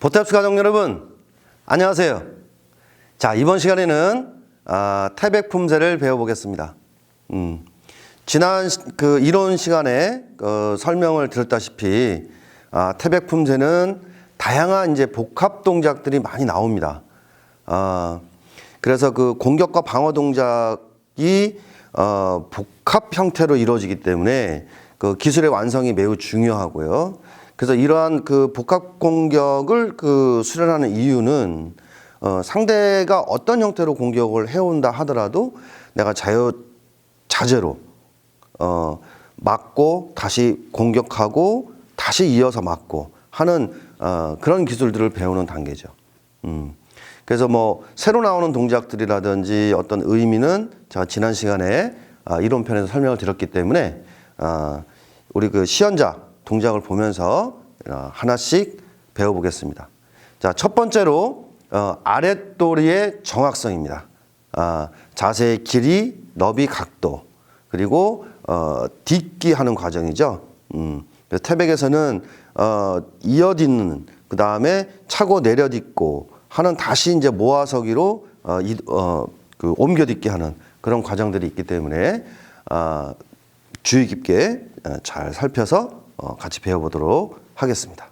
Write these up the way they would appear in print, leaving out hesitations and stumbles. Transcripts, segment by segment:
보탭스 가족 여러분, 안녕하세요. 자, 이번 시간에는 태백 품새를 배워보겠습니다. 지난 이론 시간에 설명을 드렸다시피 태백 품새는 다양한 이제 복합 동작들이 많이 나옵니다. 그래서 그 공격과 방어 동작이 복합 형태로 이루어지기 때문에 그 기술의 완성이 매우 중요하고요. 그래서 이러한 그 복합 공격을 수련하는 이유는 상대가 어떤 형태로 공격을 해온다 하더라도 내가 자제로 맞고 다시 공격하고 다시 이어서 맞고 하는 그런 기술들을 배우는 단계죠. 그래서 뭐 새로 나오는 동작들이라든지 어떤 의미는 제가 지난 시간에 이론편에서 설명을 드렸기 때문에 우리 그 시연자 동작을 보면서 하나씩 배워보겠습니다. 자, 첫 번째로 아랫도리의 정확성입니다. 자세의 길이, 너비, 각도, 그리고 딛기 하는 과정이죠. 그래서 태백에서는 이어딛는, 그 다음에 차고 내려딛고 하는 다시 이제 모아서기로 옮겨딛기 하는 그런 과정들이 있기 때문에 주의 깊게 잘 살펴서 같이 배워보도록 하겠습니다.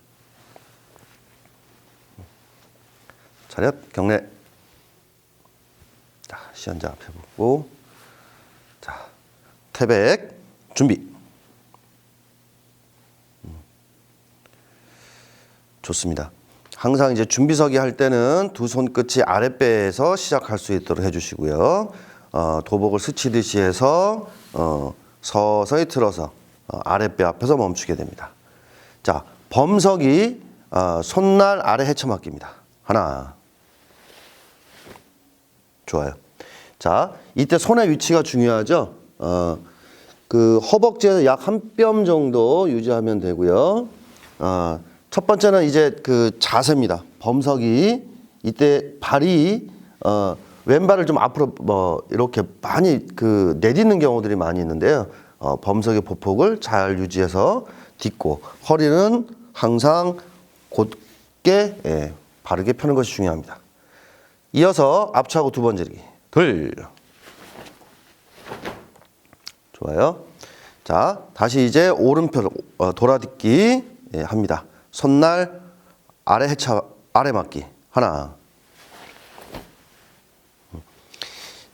차렷, 경례. 자, 시연자 앞에 보고. 자, 태백, 준비. 좋습니다. 항상 이제 준비서기 할 때는 두 손끝이 아랫배에서 시작할 수 있도록 해주시고요. 도복을 스치듯이 해서 서서히 틀어서 아랫배 앞에서 멈추게 됩니다. 자, 범석이 손날 아래 헤쳐맞기입니다. 하나. 좋아요. 자, 이때 손의 위치가 중요하죠. 그 허벅지에서 약 한 뼘 정도 유지하면 되고요. 첫 번째는 이제 그 자세입니다. 범석이 이때 발이 왼발을 좀 앞으로 이렇게 많이 내딛는 경우들이 많이 있는데요. 범석의 보폭을 잘 유지해서 딛고 허리는 항상 곧게 바르게 펴는 것이 중요합니다. 이어서 앞차고 두 번 지르기. 둘. 좋아요. 자, 다시 이제 오른편 돌아딛기 합니다. 손날 아래 아래 맞기. 하나.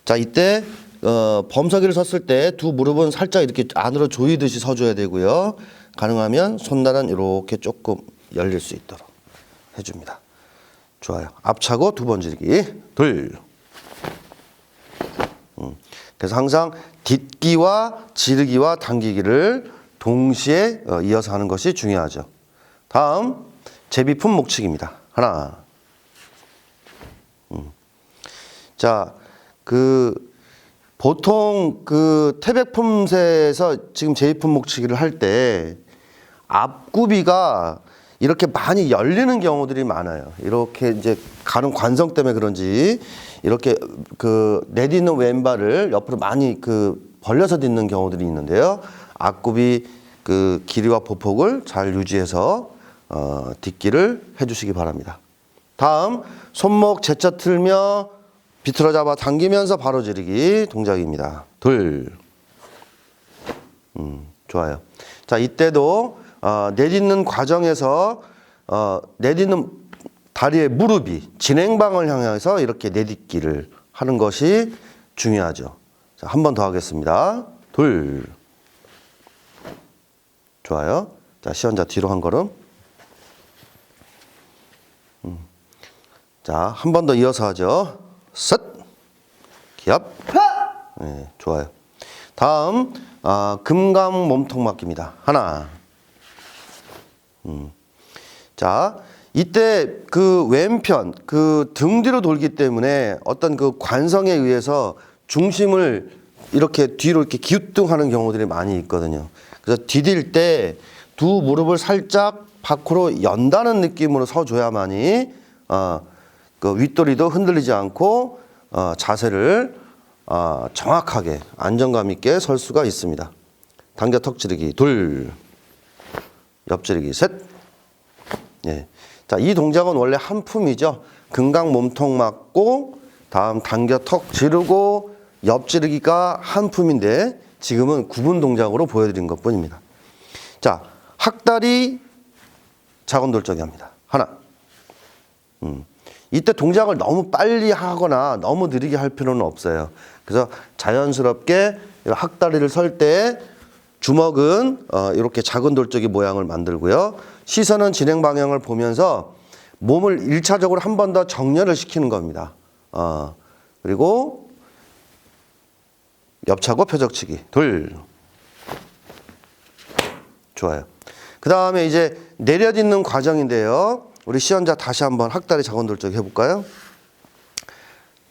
자, 이때 범석이를 섰을 때 두 무릎은 살짝 이렇게 안으로 조이듯이 서줘야 되고요. 가능하면 손날은 이렇게 조금 열릴 수 있도록 해줍니다. 좋아요. 앞차고 두 번 지르기. 둘. 그래서 항상 딛기와 지르기와 당기기를 동시에 이어서 하는 것이 중요하죠. 다음, 제비품 목치기입니다. 하나. 자, 보통 태백 품새에서 지금 제비품 목치기를 할 때 앞구비가 이렇게 많이 열리는 경우들이 많아요. 이렇게 이제 가는 관성 때문에 그런지 이렇게 내딛는 왼발을 옆으로 많이 벌려서 딛는 경우들이 있는데요. 앞구비 길이와 보폭을 잘 유지해서 딛기를 해주시기 바랍니다. 다음, 손목 제자 틀며 비틀어 잡아 당기면서 바로 지르기 동작입니다. 둘. 좋아요. 자, 이때도 내딛는 과정에서 내딛는 다리의 무릎이 진행방을 향해서 이렇게 내딛기를 하는 것이 중요하죠. 자, 한 번 더 하겠습니다. 둘. 좋아요. 자, 시연자 뒤로 한 걸음. 자, 한 번 더 이어서 하죠. 셋. 기압. 네, 좋아요. 다음, 금강 몸통 맞기입니다. 하나. 자, 이때 왼편, 등 뒤로 돌기 때문에 어떤 관성에 의해서 중심을 이렇게 뒤로 이렇게 기우뚱하는 경우들이 많이 있거든요. 그래서 디딜 때 두 무릎을 살짝 밖으로 연다는 느낌으로 서줘야만이 윗도리도 흔들리지 않고 자세를 정확하게 안정감 있게 설 수가 있습니다. 당겨 턱 찌르기 둘, 옆 찌르기 셋. 예. 자, 이 동작은 원래 한 품이죠. 금강 몸통 맞고 다음 당겨 턱 지르고 옆지르기가 한 품인데 지금은 구분 동작으로 보여드린 것뿐입니다. 자, 학다리 자건돌적이 합니다. 하나. 이때 동작을 너무 빨리 하거나 너무 느리게 할 필요는 없어요. 그래서 자연스럽게 학다리를 설 때 주먹은 이렇게 작은 돌적이 모양을 만들고요. 시선은 진행 방향을 보면서 몸을 1차적으로 한 번 더 정렬을 시키는 겁니다. 그리고 옆차고 표적치기. 둘. 좋아요. 그 다음에 이제 내려딛는 과정인데요. 우리 시연자 다시 한번 학다리 자건돌적 해볼까요?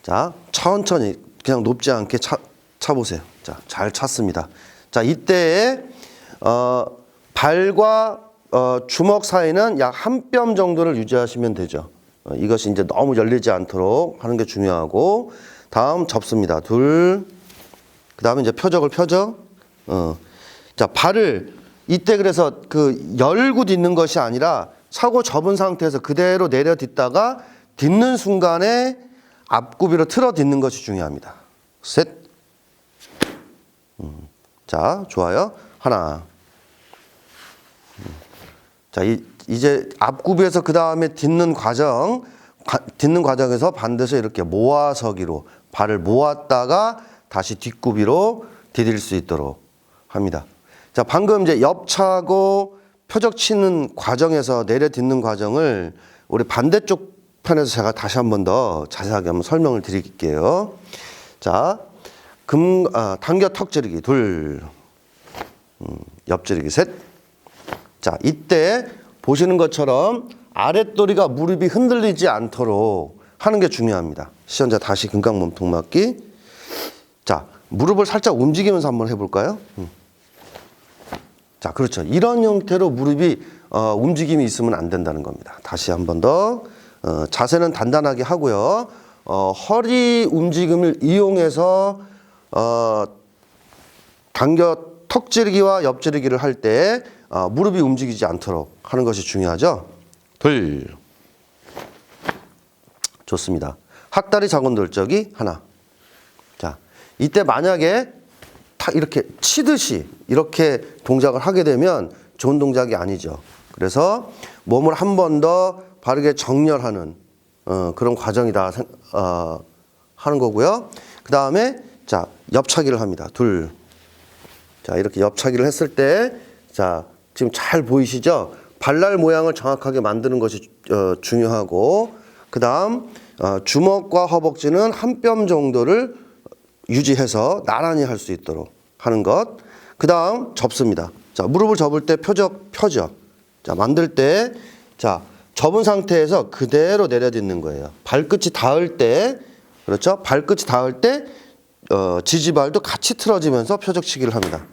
자, 천천히 그냥 높지 않게 차보세요. 자, 잘 찼습니다. 자, 이때에 발과 주먹 사이는 약 한 뼘 정도를 유지하시면 되죠. 이것이 이제 너무 열리지 않도록 하는 게 중요하고, 다음 접습니다. 둘. 그 다음에 이제 표적을 펴죠. 자, 발을 이때 그래서 그 열고 딛는 것이 아니라 차고 접은 상태에서 그대로 내려 딛다가 딛는 순간에 앞구비로 틀어 딛는 것이 중요합니다. 셋. 자, 좋아요. 하나. 자, 이제 앞구비에서 그 다음에 딛는 과정에서 반드시 이렇게 모아서기로 발을 모았다가 다시 뒷구비로 디딜 수 있도록 합니다. 자, 방금 이제 옆차고 표적 치는 과정에서 내려 딛는 과정을 우리 반대쪽 편에서 제가 다시 한 번 더 자세하게 한번 설명을 드릴게요. 자, 당겨 턱 찌르기 둘, 옆 찌르기 셋. 자, 이때 보시는 것처럼 아랫도리가 무릎이 흔들리지 않도록 하는 게 중요합니다. 시연자 다시 금강 몸통 맞기. 자, 무릎을 살짝 움직이면서 한번 해볼까요? 자, 그렇죠. 이런 형태로 무릎이 움직임이 있으면 안 된다는 겁니다. 다시 한 번 더. 자세는 단단하게 하고요. 허리 움직임을 이용해서 당겨 턱 찌르기와 옆 찌르기를 할 때 무릎이 움직이지 않도록 하는 것이 중요하죠. 둘. 좋습니다. 학다리 자건돌적이 하나. 자, 이때 만약에 탁 이렇게 치듯이 이렇게 동작을 하게 되면 좋은 동작이 아니죠. 그래서 몸을 한 번 더 바르게 정렬하는 그런 과정이다 하는 거고요. 그 다음에 자, 옆차기를 합니다. 둘. 자, 이렇게 옆차기를 했을 때 자, 지금 잘 보이시죠? 발날 모양을 정확하게 만드는 것이 중요하고, 그 다음 주먹과 허벅지는 한 뼘 정도를 유지해서 나란히 할 수 있도록 하는 것. 그 다음 접습니다. 자, 무릎을 접을 때 펴죠. 자, 만들 때 자, 접은 상태에서 그대로 내려딛는 거예요. 발끝이 닿을 때, 그렇죠? 발끝이 닿을 때 지지발도 같이 틀어지면서 표적치기를 합니다.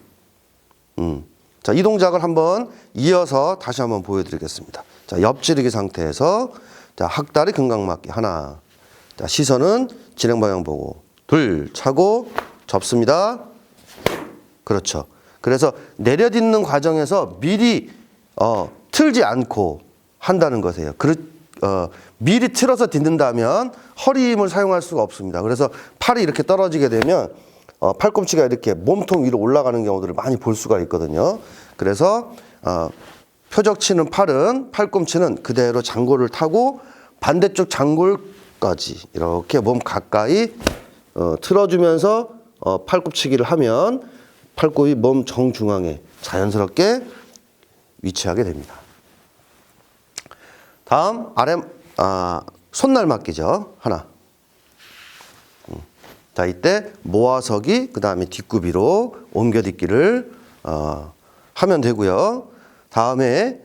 자, 이 동작을 한번 이어서 다시 한번 보여드리겠습니다. 자, 옆지르기 상태에서 자, 학다리 금강맞기 하나. 자, 시선은 진행 방향 보고 둘 차고 접습니다. 그렇죠. 그래서 내려딛는 과정에서 미리 틀지 않고 한다는 것이에요. 미리 틀어서 딛는다면 허리 힘을 사용할 수가 없습니다. 그래서 팔이 이렇게 떨어지게 되면 팔꿈치가 이렇게 몸통 위로 올라가는 경우들을 많이 볼 수가 있거든요. 그래서 표적 치는 팔꿈치는 그대로 장골을 타고 반대쪽 장골까지 이렇게 몸 가까이 틀어주면서 팔꿈치기를 하면 팔굽이 몸 정중앙에 자연스럽게 위치하게 됩니다. 다음 손날 맞기죠. 하나. 자, 이때 모아서기, 그 다음에 뒷구비로 옮겨딛기를 하면 되고요. 다음에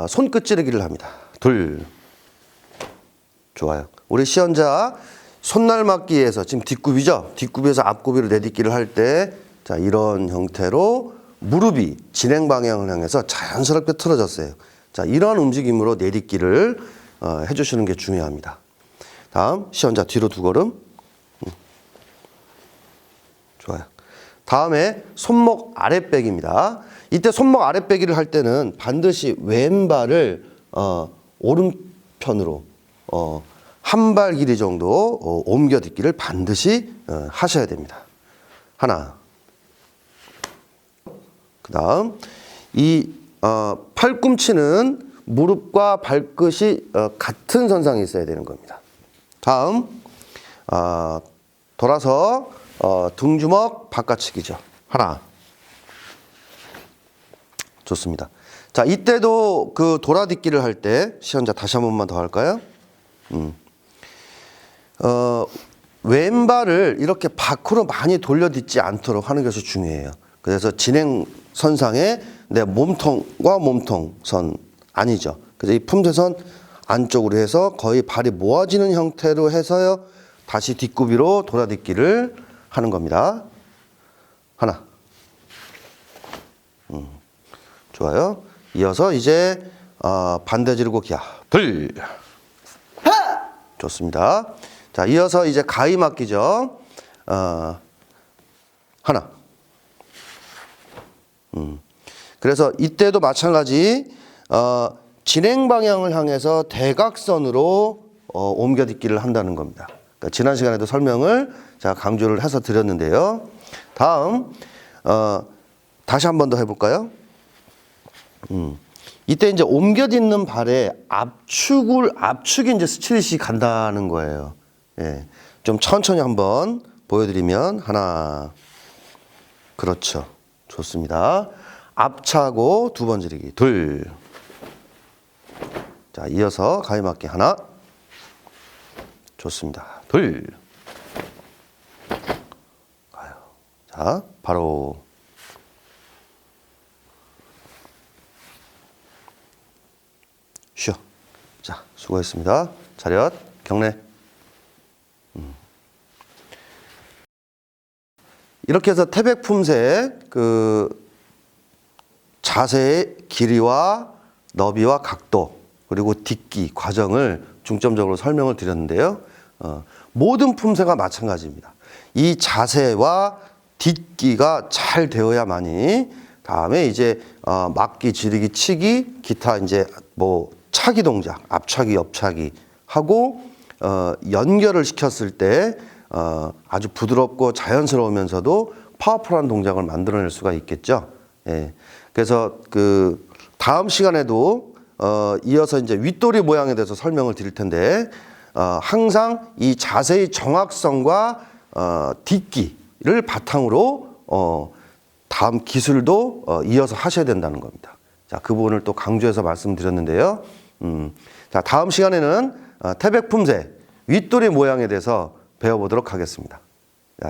손끝 찌르기를 합니다. 둘. 좋아요. 우리 시연자 손날 맞기에서 지금 뒷구비죠. 뒷구비에서 앞구비로 내딛기를 할 때 자, 이런 형태로 무릎이 진행 방향을 향해서 자연스럽게 틀어졌어요. 자, 이런 움직임으로 내딛기를 해주시는 게 중요합니다. 다음 시연자 뒤로 두 걸음. 좋아요. 다음에 손목 아랫배기입니다. 이때 손목 아랫배기를 할 때는 반드시 왼발을 편으로 한 발 길이 정도 옮겨딛기를 반드시 하셔야 됩니다. 하나. 그 다음 이 팔꿈치는 무릎과 발끝이 같은 선상에 있어야 되는 겁니다. 다음 돌아서 등주먹 바깥치기죠. 하나. 좋습니다. 자, 이때도 그 돌아딛기를 할 때 시연자 다시 한 번만 더 할까요? 왼발을 이렇게 밖으로 많이 돌려딛지 않도록 하는 것이 중요해요. 그래서 진행 선상에 내 몸통과 몸통선 아니죠. 그래서 이 품새선 안쪽으로 해서 거의 발이 모아지는 형태로 해서요. 다시 뒷구비로 돌아딛기를 하는 겁니다. 하나. 좋아요. 이어서 이제 반대지르고 기아. 둘. 좋습니다. 자, 이어서 이제 가위 맞기죠. 하나. 그래서 이때도 마찬가지 진행 방향을 향해서 대각선으로 옮겨딛기를 한다는 겁니다. 그러니까 지난 시간에도 설명을 제가 강조를 해서 드렸는데요. 다음 다시 한 번 더 해볼까요? 이때 이제 옮겨딛는 발에 압축이 이제 스트릿이 간다는 거예요. 예. 좀 천천히 한번 보여드리면 하나. 그렇죠. 좋습니다. 앞차고 두 번 지르기. 둘. 자, 이어서 가위 맞기 하나. 좋습니다. 둘. 가요. 자, 바로. 쉬어. 자, 수고했습니다. 차렷, 경례. 이렇게 해서 태백 품새 그 자세의 길이와 너비와 각도 그리고 딛기 과정을 중점적으로 설명을 드렸는데요. 모든 품새가 마찬가지입니다. 이 자세와 딛기가 잘 되어야만이 다음에 이제 막기, 지르기, 치기, 기타 이제 뭐 차기 동작, 앞차기, 옆차기 하고 연결을 시켰을 때 아주 부드럽고 자연스러우면서도 파워풀한 동작을 만들어낼 수가 있겠죠. 예. 그래서 그 다음 시간에도 이어서 이제 윗도리 모양에 대해서 설명을 드릴 텐데 항상 이 자세의 정확성과 딛기를 바탕으로 다음 기술도 이어서 하셔야 된다는 겁니다. 자, 그 부분을 또 강조해서 말씀드렸는데요. 자, 다음 시간에는 태백 품새 윗도리 모양에 대해서 배워보도록 하겠습니다.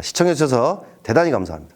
시청해 주셔서 대단히 감사합니다.